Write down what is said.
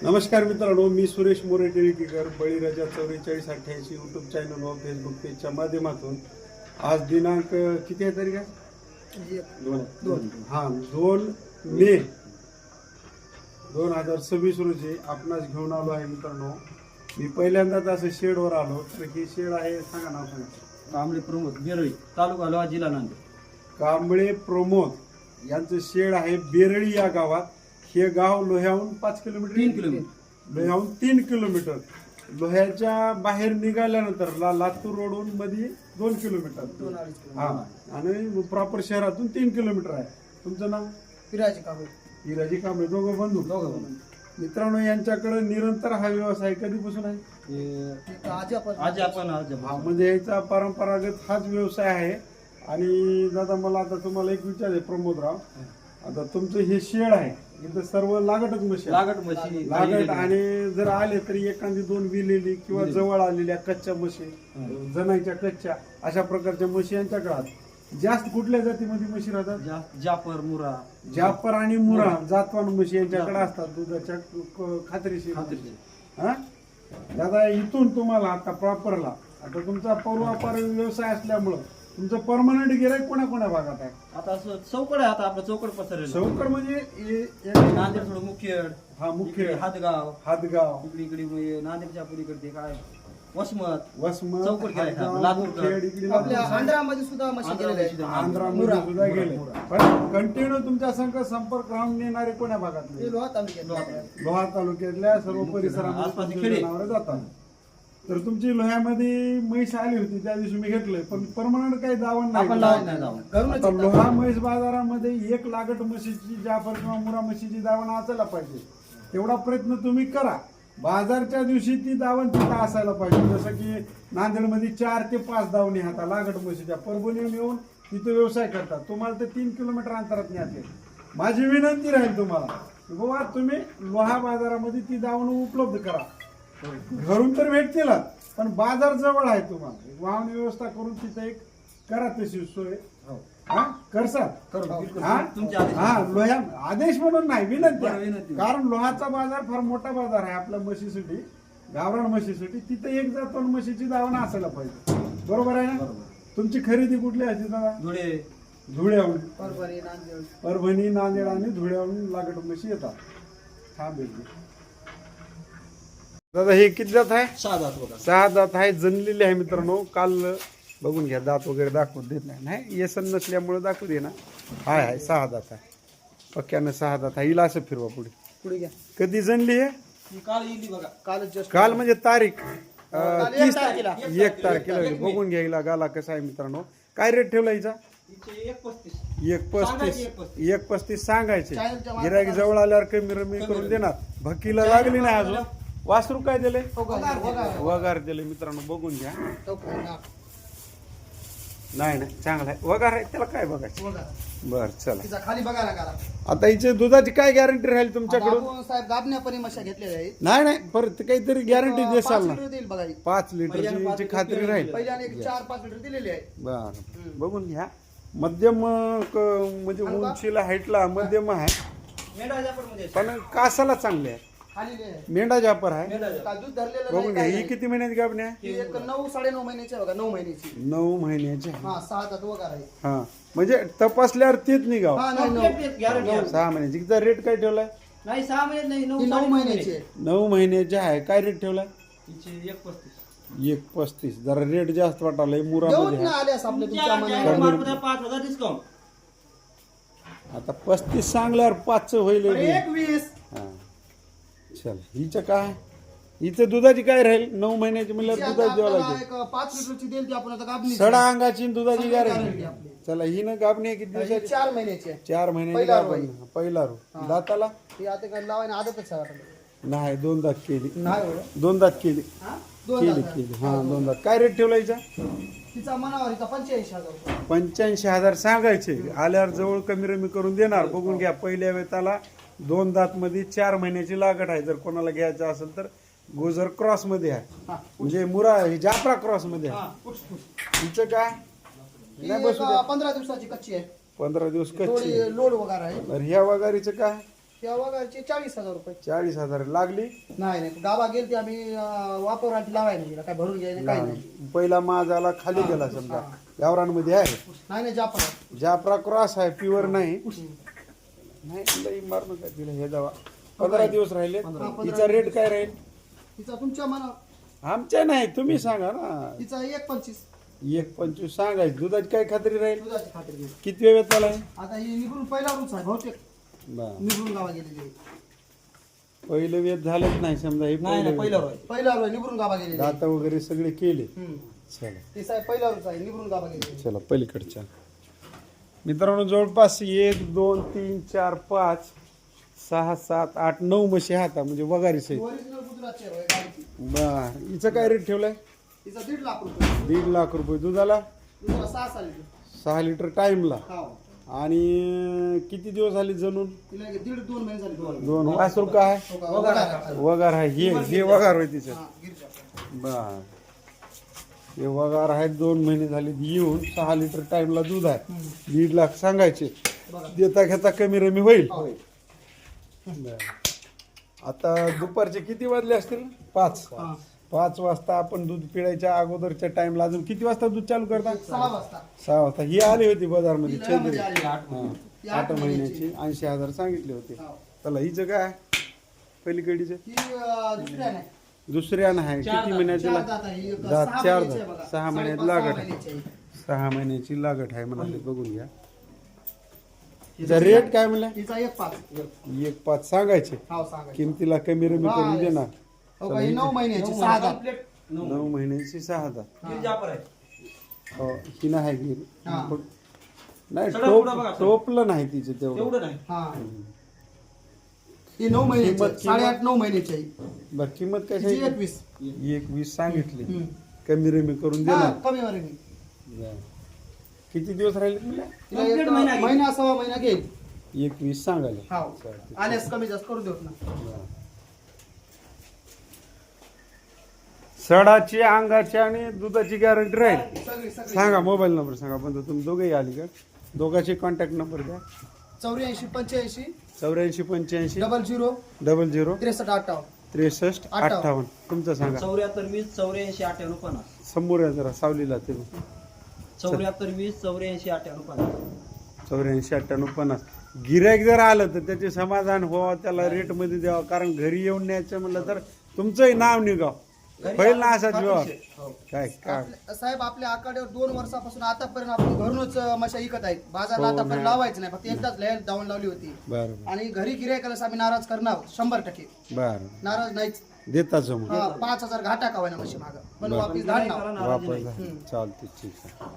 नमस्कार मित्रांनो, मी सुरेश मोरे टिळकीकर, बळीराजा 4488 YouTube channel व फेसबुक पेजच्या माध्यमातून आज दिनांक किती आहे तारीख आहे? 2 मे 2026 रोजी आपणास घेऊन आलो आहे. मित्रांनो, मी पहिल्यांदाच असं शेडवर आलो. तर ही शेड आहे, सांगा नाव सांगा. कांबळे प्रमोद बेरळी, तालुका लोहा, जिल्हा नांदेड. कांबळे प्रमोद यांचं शेड आहे बेरळी या गावात. हे गाव लोह्याहून 5 किलोमीटर, 3 किलोमीटर, लोह्याहून 3 किलोमीटर. लोह्याच्या बाहेर निघाल्यानंतर लातूर रोडहून मध्ये 2 किलोमीटर. हा, आणि प्रॉपर शहरातून 3 किलोमीटर आहे. तुमचं नाव? हिराजी कांबळे. दोघं बंधू. मित्रांनो, यांच्याकडे निरंतर हा व्यवसाय कधीपासून आहे? हा, म्हणजे याचा परंपरागत हाच व्यवसाय आहे. आणि दादा, मला आता तुम्हाला एक विचार आहे प्रमोदराव. आता तुमचं हे शेड आहे, इथं सर्व लागटच म्हशी लागट, आणि जर आले तरी एखादी 2 विलेली किंवा जवळ आलेल्या कच्च्या म्हशी, जनाईच्या कच्च्या, अशा प्रकारच्या म्हशी यांच्याकडे जास्त कुठल्या जातीमध्ये म्हशी राहतात? जाफर, मुरा. जाफर आणि मुरा जातवान म्हशी यांच्याकडे असतात, दुधाच्या खात्रीशीर. हा दादा, इथून तुम्हाला आता प्रॉपरला, आता तुमचा पूर्वापार व्यवसाय असल्यामुळं तुमचं परमनंट गिराईक कोणा भागात आहे? आता चौकड आहे, आता आपलं चौकड पसरलेलं. चौकड म्हणजे नांदेड थोडं मुखेड. हा, मुखेड, हातगाव, इकडे नांदेडच्या पुढीकडे काय वसमत चौकड आंध्रामध्ये सुद्धा म्हशी गेलेल्या आहेत. आंध्रामध्ये सुद्धा गेले. पण कंटिन्यू तुमच्या संपर्क राहून येणारे कोण्या भागात? लोहा तालुक्यात. लोहा तालुक्यातल्या सर्व परिसरामध्ये जनावरे जातात. तर तुमची लोह्यामध्ये म्हैस आली होती त्या दिवशी मी घेतलंय, पण परमनंट काही दावण नाही. आता लोहा म्हैस बाजारामध्ये 1 लागट म्हशीची, जाफर किंवा मुरा म्हशीची दावण असायला पाहिजे. तेवढा प्रयत्न तुम्ही करा. बाजारच्या दिवशी ती दावण तिथं असायला पाहिजे. जसं की नांदेडमध्ये 4 ते 5 दावणी हातात लागट म्हशीच्या. परभणीहून येऊन तिथं व्यवसाय करतात. तुम्हाला ते 3 किलोमीटर अंतरात न्यायचे. माझी विनंती राहील तुम्हाला की बाबा, तुम्ही लोहा बाजारामध्ये ती दावण उपलब्ध करा. घरून तर भेटतीलच, पण बाजार जवळ आहे. तुम्हाला वाहन व्यवस्था करून तिथं एक करा तशी सोय. हा, करसाल? हा, लोहा आदेश म्हणून नाही, विनंती. कारण लोहाचा बाजार फार मोठा बाजार आहे आपल्या म्हशीसाठी, गावरान म्हशीसाठी. तिथे एक जातोन म्हशीची दावण असायला पाहिजे. बरोबर आहे ना? तुमची खरेदी कुठली आहे दादा? धुळ्याहून. परभणी, नांदेड आणि धुळ्याहून लागट म्हशी येतात. हा, दादा, हे किती दात आहे? 6 दात आहे. जनलेली आहे मित्रांनो. काल बघून घ्या, दात वगैरे दाखवत देत नाही. येसन नसल्यामुळे दाखवू दे ना. हाय 6 दात आहे. पक्क्यानं 6 दात आहे. हिला असं फिरवा पुढे घ्या. कधी जनली आहे? काल म्हणजे तारीख 1 तारखेला. बघून घ्या हिला गाला कसा आहे मित्रांनो. काय रेट ठेवला हिचा? 1.35 सांगायचे. गिराईक जवळ आल्यावर कमी करून देणार. भक्कीला लागली नाही अजून. वासरू काय दिले? वगार दिले मित्रांनो. बघून घ्या. नाही चांगला आहे. वगार आहे, त्याला काय बघायचं. बर, चला. खाली बघायला आता हिचे दुधाची काय गॅरंटी राहील तुमच्याकडून? साहेब गाबण्यापर्यंत म्हशी घेतलेल्या आहेत. नाही परत काहीतरी गॅरंटी देसाल ना? 5 लिटरची खात्री राहील. पहिल्याने 4-5 लिटर दिलेली आहे. बर, बघून घ्या. मध्यम म्हणजे उंचीला, हाईटला मध्यम आहे, पण कासाला चांगले आहे. मेंढा जापर आहे. बघून घ्या. ही किती महिन्याची गाभणी आहे? 9-9.5 महिन्याची आहे बघा. 9 महिन्याची. 9 महिन्याची. 6 दात वगैरे आहे. हा, म्हणजे तपासल्यावर तेच निघाव. 6 महिन्याची. तिचा रेट काय ठेवलाय? नाही, 6 महिन्यात नाही, 9 महिन्याची आहे. 9 महिन्याची आहे. काय रेट ठेवलाय? 1.35. 1.35. जरा रेट जास्त वाटायला मुरामध्ये. आता 35 सांगल्यावर 5 होईल. 1.20. हा, चल. हिचं काय? हिचं दुधाची काय राहील? 9 महिन्याची म्हणल्यावर दुधाची द्यावं लागेल. 5 लिटरची देईल ती आपण. आता गाबणी सडा अंगाची दुधाची गॅरंटी. चला, ही न गाबणी किती दिवसाची? 4 महिन्याची आहे. 4 महिन्याची गाभण. पहिला रो. दाताला ती आता काय लावायला आदतच आहे वाटलं. नाही, 2 दात केली. नाही 2 दात केली. केली. हा, 2 दात. काय रेट ठेवला हिचा? तिचा मनावर 85,000. 85,000 सांगायचे. आल्यावर जवळ कमी करून देणार. बघून घ्या. पहिल्या वेताला 2 दात मध्ये 4 महिन्याची लागट आहे. जर कोणाला घ्यायचं असेल तर गोजर क्रॉस मध्ये आहे, म्हणजे मुरा जाफरा क्रॉस मध्ये आहे. हिचं काय? नाही, बसू द्या. 15 दिवसाची कच्ची आहे. 15 दिवस कच्ची. लोड वगैरे आहे. तर ह्या वगारीचं काय? या वगारची 40,000 रुपये. 40,000 लागली. नाही नाही गाबा गेल ते आम्ही वापरासाठी लावायला गेला, काय भरून घ्यायला काही नाही. पहिला माझाला खाली गेला समजा. गावरांमध्ये आहे नाही नाही जाफर जाफरा क्रॉस आहे, प्युअर नाही. नाही लई मारणं काय तिला हे जावा. 15 दिवस राहिले. तिचा रेट काय राहील? तिचा तुमच्या मना आमच्या नाही, तुम्ही सांगा ना. तिचा 1.25. 1.25 सांगायचं. दुधाची काय खात्री राहील? दुधाची खात्री नाही. किती वेळ चालू आहे? आता ही निघून पहिला रूच आहे बहुतेक. बरं. निघून गावा गेलेली आहे. पहिलं वेळ झालंच नाही समजा. हे नाही नाही पहिलं रोय. पहिला रूच निघून गावा गेलेली आहे. दात वगैरे सगळे केले. चला ती साहेब पहिला रूच आहे निघून गावा गेलेली आहे. चला पलीकडच्या मित्रांनो जवळपास 1 2 3 4 5 6 7 8 9 म्हशी हाता म्हणजे वगारी सहित. ओरिजिनल गुजरातची आहे गाडीची. बर हिचं काय रेट ठेवलाय? तिचा 1.5 लाख रुपये. 1.5 लाख रुपये. दुधाला दुसरा 6 साली. 6 लिटर टाइमला. हो. आणि किती दिवस झाले जणून? तिला 1.5-2 महिने झाले दोन. 2 वासरू काय वगार आहे. वगार आहे. हे वगार होय तिचं. हा, गिरजा. बर हे वगार आहे. 2 महिने झाले येऊन. 6 लिटर टाइमला दूध आहे. 1.5 लाख सांगायचे. देता घेता कमी रमी होईल. बरं. आता दुपारचे किती वाजले असतील? 5 हा. 5 वाजता आपण दूध पिळायच्या अगोदरच्या टाइमला अजून किती वाजता दूध चालू करता? 6 वाजता. 6 वाजता. ही आली होती बाजारमध्ये ती छेत्री. लग्नामध्ये आली. ती 8 महिन्याची 80,000 सांगितले होते. हो. चला हिचं काय पलीकडीचं? ही दुसऱ्या नाही. दुसऱ्या नाही. किती महिन्याची 4 दात आहे. ही दात 6 4 महिन्याची आहे दात. बघा. 6 महिन्यात 5.5 लागट आहे. महिन्याची आहे. 6 महिन्याची लागट आहे म्हणाले. बघून घ्या. तिचा रेट काय म्हणला? तिचा 1.5. 1.5 सांगायचे. हो सांगा. किमतीला कमी रमी करून देणार. हो का, ही 9 महिन्याची 6 दात. कंप्लीट 9 महिन्याची 6 दात. गिर जापर आहे. हो ही नाही गिर. हा. नाही सगळं पुढं बघा, टोप सगळं. टोपलं नाही तिचं तेवढं. एवढं नाही. हा. ही 9 महिन्याची. किंमत- 8.5-9 महिन्याची आहे. बरं किंमत तिची कशी? 21. 21 सांगितली. हम्म. कमी रमी करून हा, देणार. कमी वारी नाही. बरं. किती दिवस राहिले तुला? तिला कंप्लीट एक महिना घेईल. महिना सव्वा महिना घेईल. 21 सांगायला. हो. चालतंय. आल्यास कमी जास्त करू देत ना. बरं. सडाची अंगाची आणि दुधाची गॅरंटी राहील. सगळी सगळी. सांगा मोबाईल नंबर सांगा. बंधू तुम्ही दोघेही आली का? दोघांचे कॉन्टॅक्ट नंबर द्या. 84-85 84 85 00 00 63 63 58. तुमचं सांगा. 74 20 84 98 50. समोर आहे जरा सावलीला ते 74 20 84 98 50. 84 98 50. गिऱ्हाईक जर आलं तर त्याचे समाधान व्हावं, त्याला रेट मध्ये द्यावं. कारण घरी येऊन न्यायचं म्हणलं तर तुमचंही नाव निघाव. होईल ना असाच व्यवहार? हो. काय काय साहेब आपल्या आकाड्यावर 2 वर्षापासून आतापर्यंत आपण घरूनच मशा विकत आहेत. बाजारला हो, आतापर्यंत नाही. लावायचं नाही. फक्त एकदाच लहान जाऊन लावली होती. बरं आणि घरी गिरायकाला आम्ही नाराज करणार 100%. बरं नाराज नाहीच. देताच मग. हा, 5,000 घाटा कावाय ना मशी माग पण बरं. वापिस घालणार. नाराजी वापस नाही. झालं. चालते ठीक आहे.